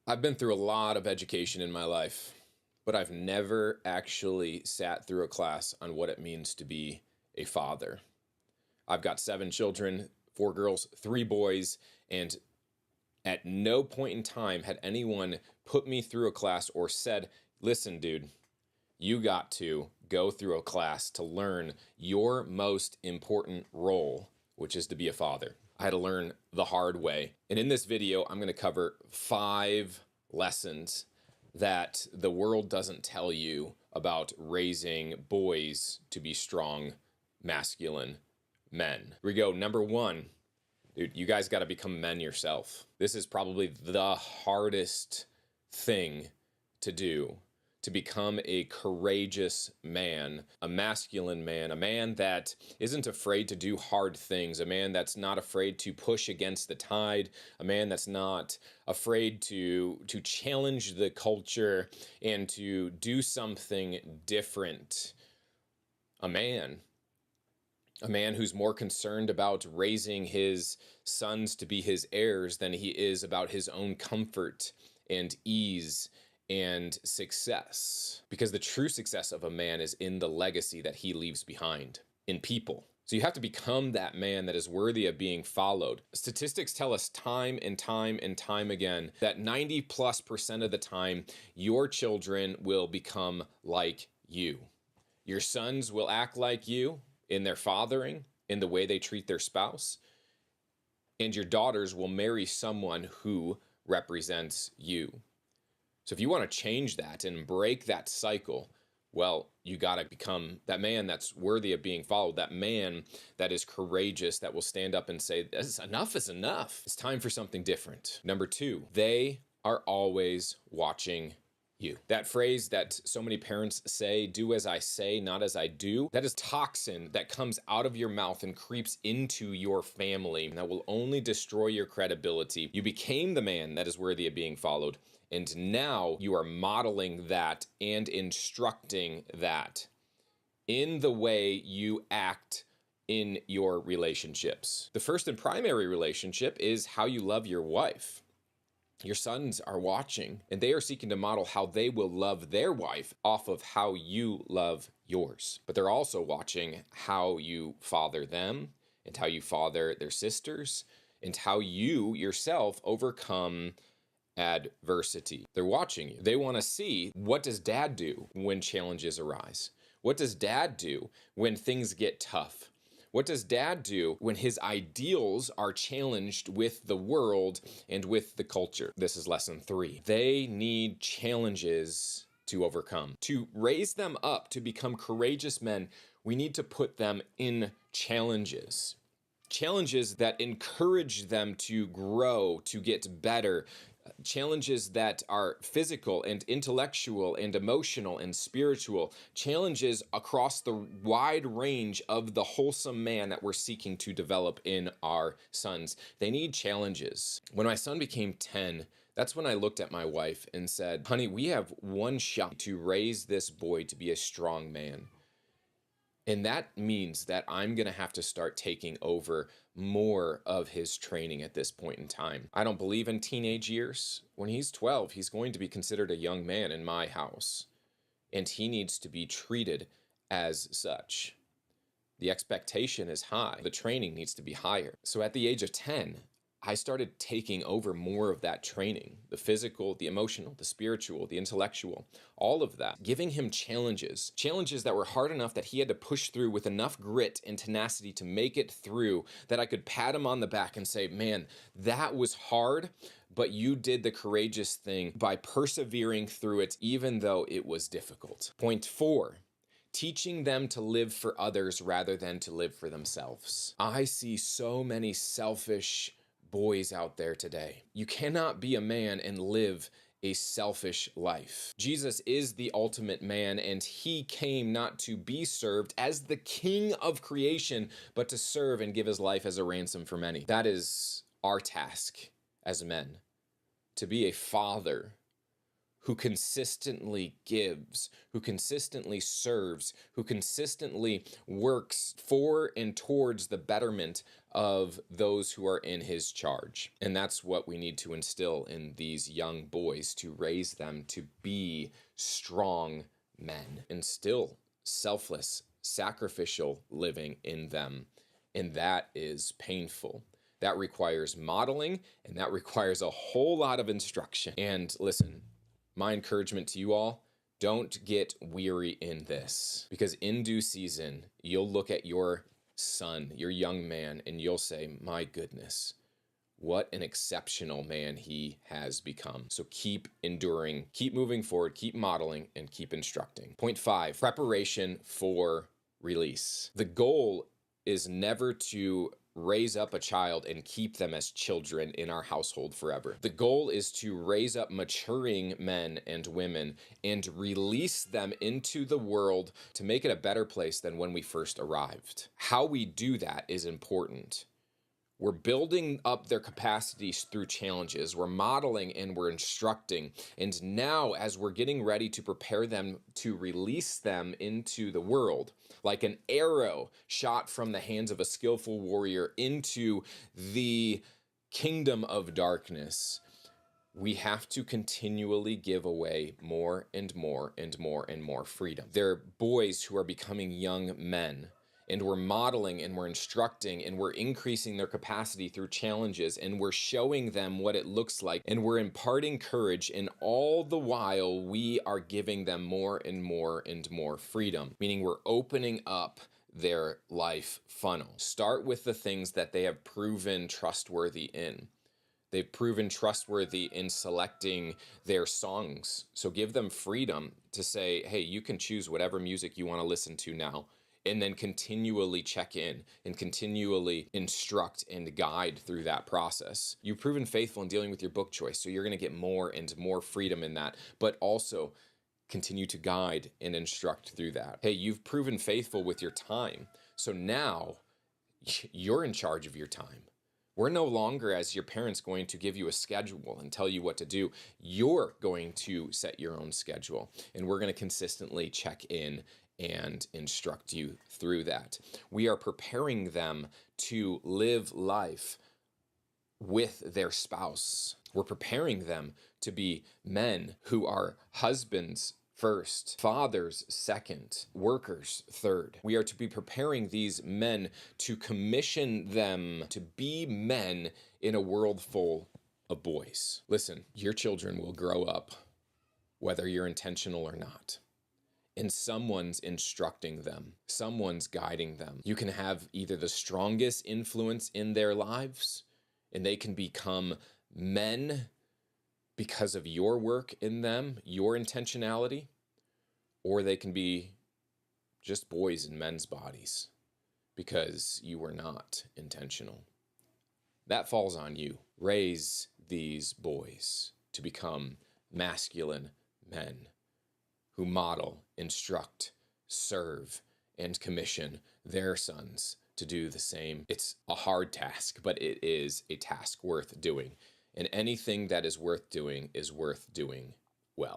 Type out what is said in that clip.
I've been through a lot of education in my life, but I've never actually sat through a class on what it means to be a father. I've got 7 children, 4 girls, 3 boys, and at no point in time had anyone put me through a class or said, listen, dude, you got to go through a class to learn your most important role, which is to be a father. I had to learn the hard way. And in this video, I'm going to cover 5 lessons that the world doesn't tell you about raising boys to be strong, masculine men. Here we go. Number 1, dude, you guys got to become men yourself. This is probably the hardest thing to do. To become a courageous man, a masculine man, a man that isn't afraid to do hard things, a man that's not afraid to push against the tide, a man that's not afraid to challenge the culture and to do something different. A man who's more concerned about raising his sons to be his heirs than he is about his own comfort and ease and success. Because the true success of a man is in the legacy that he leaves behind in people. So you have to become that man that is worthy of being followed. Statistics tell us time and time and time again that 90+% of the time, your children will become like you. Your sons will act like you in their fathering, in the way they treat their spouse, and your daughters will marry someone who represents you. So if you want to change that and break that cycle, well, you got to become that man that's worthy of being followed, that man that is courageous, that will stand up and say, enough is enough. It's time for something different. Number 2, they are always watching you. That phrase that so many parents say, do as I say, not as I do, that is toxin that comes out of your mouth and creeps into your family. And that will only destroy your credibility. You became the man that is worthy of being followed. And now you are modeling that and instructing that in the way you act in your relationships. The first and primary relationship is how you love your wife. Your sons are watching, and they are seeking to model how they will love their wife off of how you love yours. But they're also watching how you father them, and how you father their sisters, and how you yourself overcome adversity. They're watching you. They want to see, what does dad do when challenges arise? What does dad do when things get tough? What does dad do when his ideals are challenged with the world and with the culture? This is lesson 3. They need challenges to overcome. To raise them up to become courageous men, we need to put them in challenges. Challenges that encourage them to grow, to get better. Challenges that are physical and intellectual and emotional and spiritual. Challenges across the wide range of the wholesome man that we're seeking to develop in our sons. They need challenges. When my son became 10, that's when I looked at my wife and said, honey, we have one shot to raise this boy to be a strong man. And that means that I'm going to have to start taking over more of his training at this point in time. I don't believe in teenage years. When he's 12, he's going to be considered a young man in my house. And he needs to be treated as such. The expectation is high. The training needs to be higher. So at the age of 10, I started taking over more of that training, the physical, the emotional, the spiritual, the intellectual, all of that, giving him challenges that were hard enough that he had to push through with enough grit and tenacity to make it through, that I could pat him on the back and say, man, that was hard, but you did the courageous thing by persevering through it, even though it was difficult. Point 4. Teaching them to live for others rather than to live for themselves. I see so many selfish boys out there today. You cannot be a man and live a selfish life. Jesus is the ultimate man, and he came not to be served as the king of creation, but to serve and give his life as a ransom for many. That is our task as men, to be a father who consistently gives, who consistently serves, who consistently works for and towards the betterment of those who are in his charge. And that's what we need to instill in these young boys to raise them to be strong men. Instill selfless, sacrificial living in them. And that is painful. That requires modeling, and that requires a whole lot of instruction. And listen, my encouragement to you all, don't get weary in this, because in due season, you'll look at your son, your young man, and you'll say, my goodness, what an exceptional man he has become. So keep enduring, keep moving forward, keep modeling, and keep instructing. Point 5, preparation for release. The goal is never to raise up a child and keep them as children in our household forever. The goal is to raise up maturing men and women and release them into the world to make it a better place than when we first arrived. How we do that is important. We're building up their capacities through challenges. We're modeling and we're instructing. And now, as we're getting ready to prepare them to release them into the world, like an arrow shot from the hands of a skillful warrior into the kingdom of darkness, we have to continually give away more and more and more and more freedom. They're boys who are becoming young men. And we're modeling and we're instructing and we're increasing their capacity through challenges, and we're showing them what it looks like, and we're imparting courage, and all the while we are giving them more and more and more freedom, meaning we're opening up their life funnel. Start with the things that they have proven trustworthy in. They've proven trustworthy in selecting their songs. So give them freedom to say, hey, you can choose whatever music you want to listen to now. And then continually check in and continually instruct and guide through that process. You've proven faithful in dealing with your book choice, so you're going to get more and more freedom in that, but also continue to guide and instruct through that. Hey, you've proven faithful with your time, so now you're in charge of your time. We're no longer, as your parents, going to give you a schedule and tell you what to do. You're going to set your own schedule, and we're going to consistently check in and instruct you through that. We are preparing them to live life with their spouse. We're preparing them to be men who are husbands first, fathers second, workers third. We are to be preparing these men to commission them to be men in a world full of boys. Listen, your children will grow up, whether you're intentional or not. And someone's instructing them, someone's guiding them. You can have either the strongest influence in their lives, and they can become men because of your work in them, your intentionality, or they can be just boys in men's bodies because you were not intentional. That falls on you. Raise these boys to become masculine men who model, instruct, serve, and commission their sons to do the same. It's a hard task, but it is a task worth doing. And anything that is worth doing well.